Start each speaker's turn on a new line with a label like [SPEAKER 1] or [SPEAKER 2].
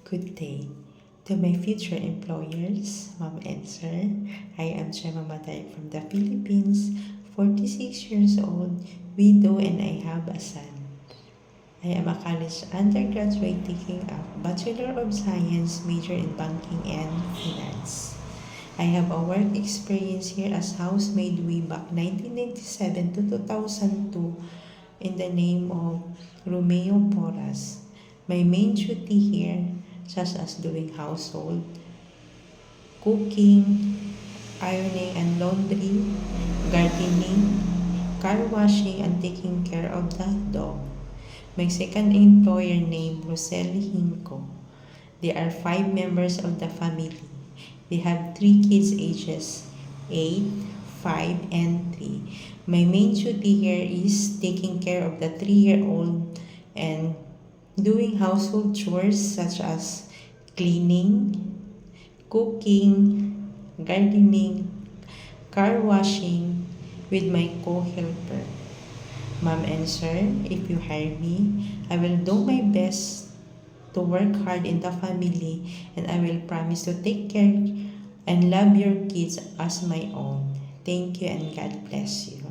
[SPEAKER 1] Good day. To my future employers, Ma'am and Sir, I am Chema Matay from the Philippines, 46 years old, widow, and I have a son. I am a college undergraduate taking a Bachelor of Science major in Banking and Finance. I have a work experience here as housemaid way back 1997 to 2002 in the name of Romeo Porras. My main duty here, such as doing household, cooking, ironing and laundry, gardening, car washing, and taking care of the dog. My second employer named Rosel Hinco. They are 5 members of the family. They have 3 kids ages 8, 5, and 3. My main duty here is taking care of the 3-year-old and doing household chores such as cleaning, cooking, gardening, car washing with my co-helper. Ma'am and Sir, if you hire me, I will do my best to work hard in the family, and I will promise to take care and love your kids as my own. Thank you and God bless you.